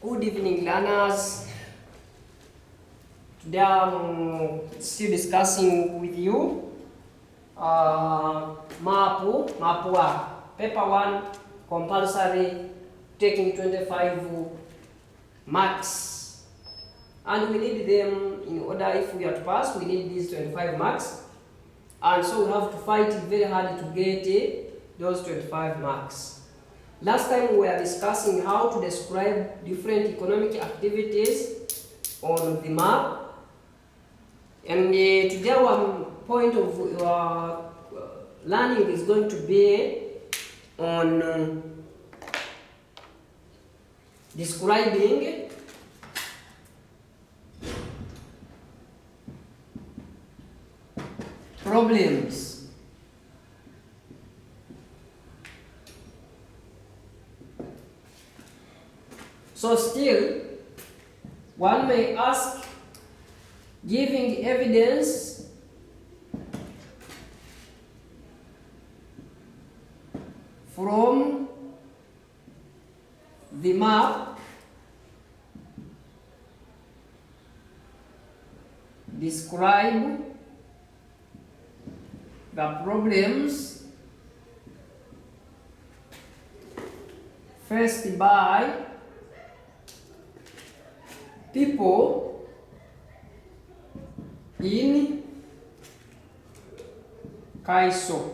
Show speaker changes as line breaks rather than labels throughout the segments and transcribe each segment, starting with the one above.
Good evening, learners. Today I'm still discussing with you map 1, paper 1, compulsory, taking 25 marks. And we need them in order. If we are to pass, we need these 25 marks. And so we have to fight very hard to get those 25 marks. Last time we were discussing how to describe different economic activities on the map. And today our point of learning is going to be on describing problems. So still, one may ask, giving evidence from the map, describe the problems faced by people in Kaiso.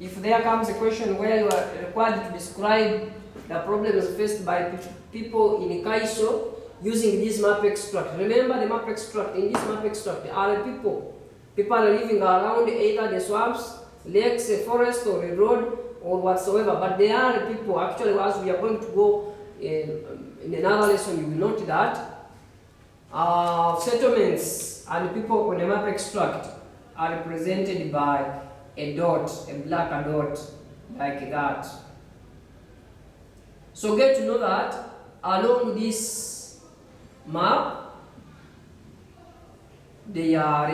If there comes a question where you are required to describe the problems faced by people in Kaiso using this map extract. Remember the map extract. In this map extract are people. People are living around either the swamps, lakes, a forest, or a road, or whatsoever. But they are people. Actually, as we are going to go in another lesson, you will note that settlements and people on the map extract are represented by a dot, a black dot, like that. So get to know that along this map, there are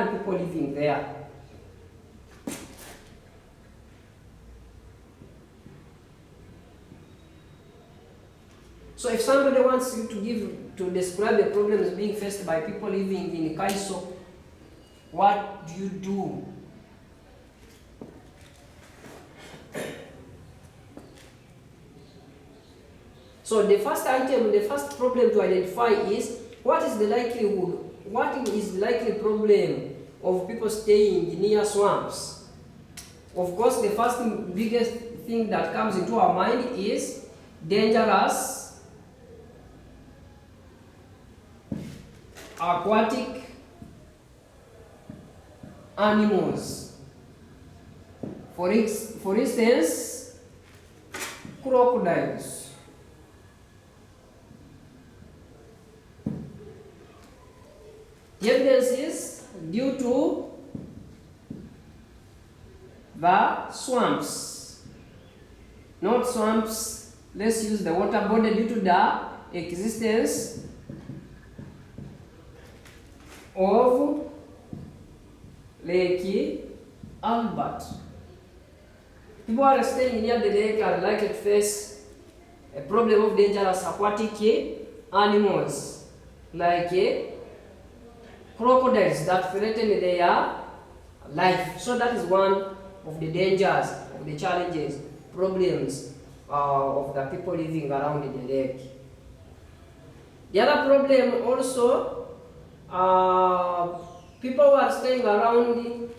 people living there. So if somebody wants you to describe the problems being faced by people living in Kaiso, what do you do? So the first item, the first problem to identify is what is the likely problem of people staying near swamps? Of course, the first biggest thing that comes into our mind is dangerous aquatic animals. For instance, crocodiles. The evidence is due to the swamps. Not swamps, let's use the water body, due to the existence of Lake Albert. People are staying near the lake are likely to face a problem of dangerous aquatic animals like crocodiles that threaten their life. So that is one of the dangers, of the challenges, problems of the people living around the lake. The other problem also, people who are staying around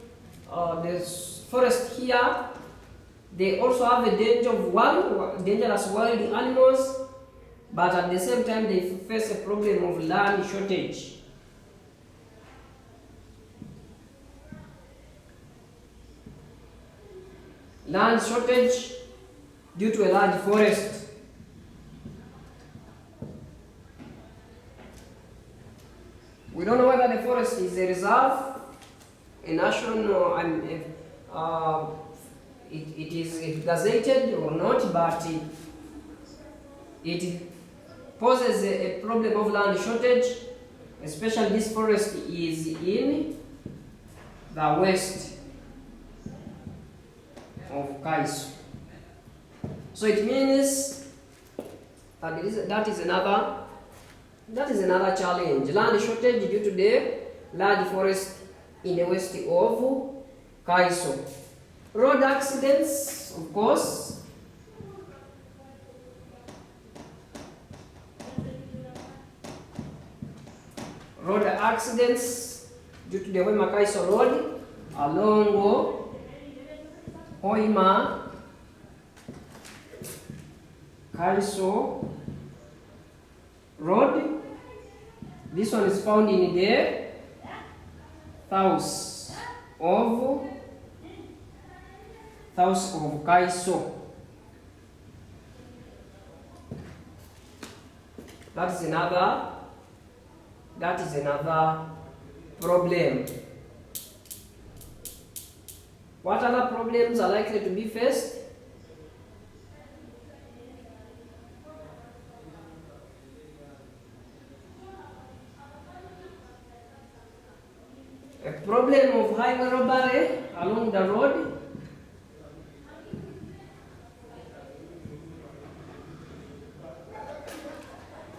the forest here, they also have a danger of dangerous wild animals, but at the same time they face a problem of land shortage. Land shortage due to a large forest. We don't know whether the forest is a reserve, a national, it is gazetted or not, but it poses a problem of land shortage, especially this forest is in the west of Kaiso. So it means that is another challenge. Land shortage due to the large forest in the west of Kaiso. Road accidents, of course. Road accidents due to the Hoima Kaiso Road along Hoima Kaiso Road. This one is found in the south of Kaiso. That is another problem. What other problems are likely to be faced? A problem of highway robbery along the road.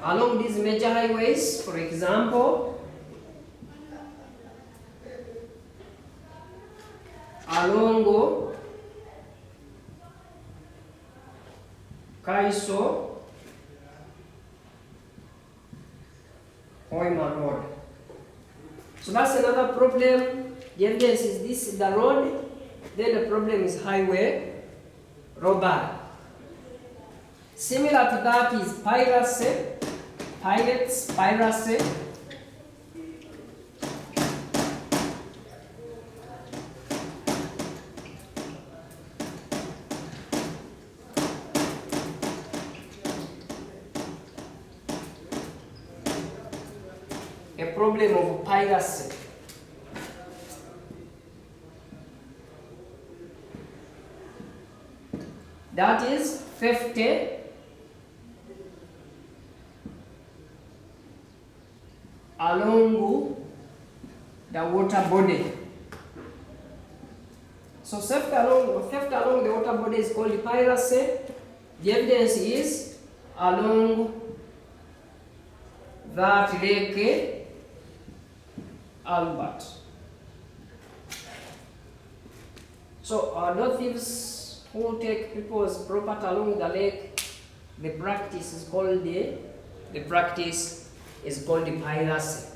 Along these major highways, for example, along Kaiso Hoima Road. So that's another problem. The evidence is this, the road, then the problem is highway robbery. Similar to that is piracy. Piracy. A problem of piracy. That is theft along the water body. So theft along the water body is called piracy. The evidence is along that Lake Albert. So no thieves who take people's property along the lake, the practice is called piracy.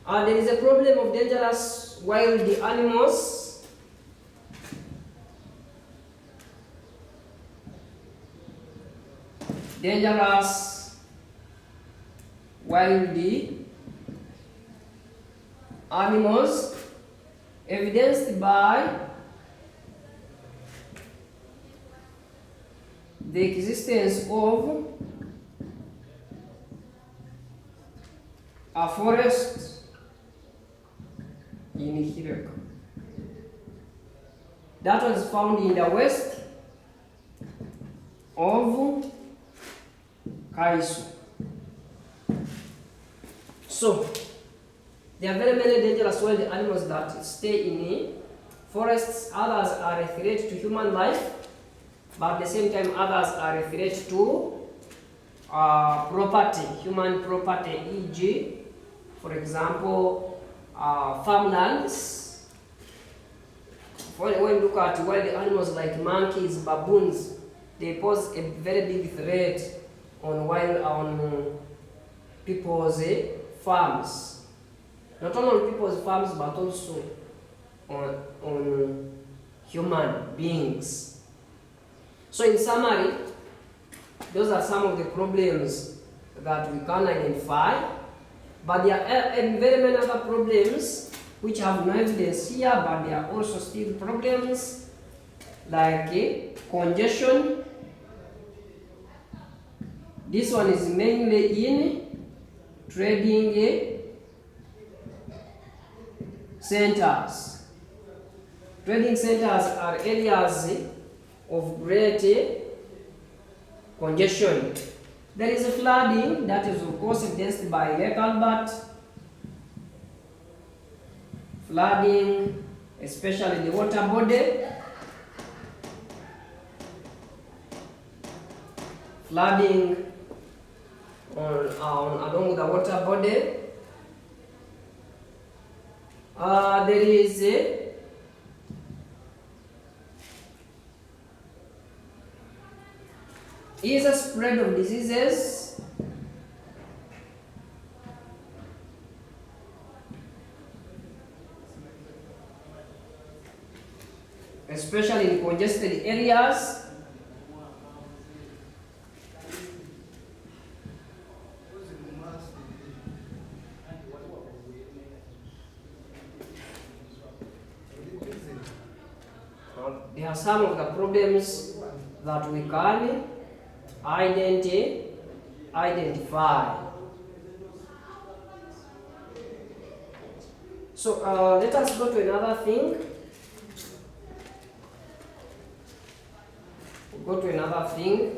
There is a problem of dangerous wild animals. Dangerous wild animals evidenced by the existence of a forest in Hireka. That was found in the west of Kaiso. So, there are very many dangerous wild animals that stay in forests. Others are a threat to human life, but at the same time others are a threat to property, human property, e.g., for example, farmlands. When you look at wild animals like monkeys, baboons, they pose a very big threat on people's farms. Not only on people's farms, but also on human beings. So in summary, those are some of the problems that we can identify. But there are very many other problems which have no evidence here, but there are also still problems like congestion. This one is mainly in trading centers. Trading centers are areas of great congestion. There is a flooding that is of course evidenced by Lake Albert. Flooding, especially the water body. flooding along the water body. There is a spread of diseases, especially in congested areas. There are some of the problems that we can identify. So let us go to another thing. Go to another thing.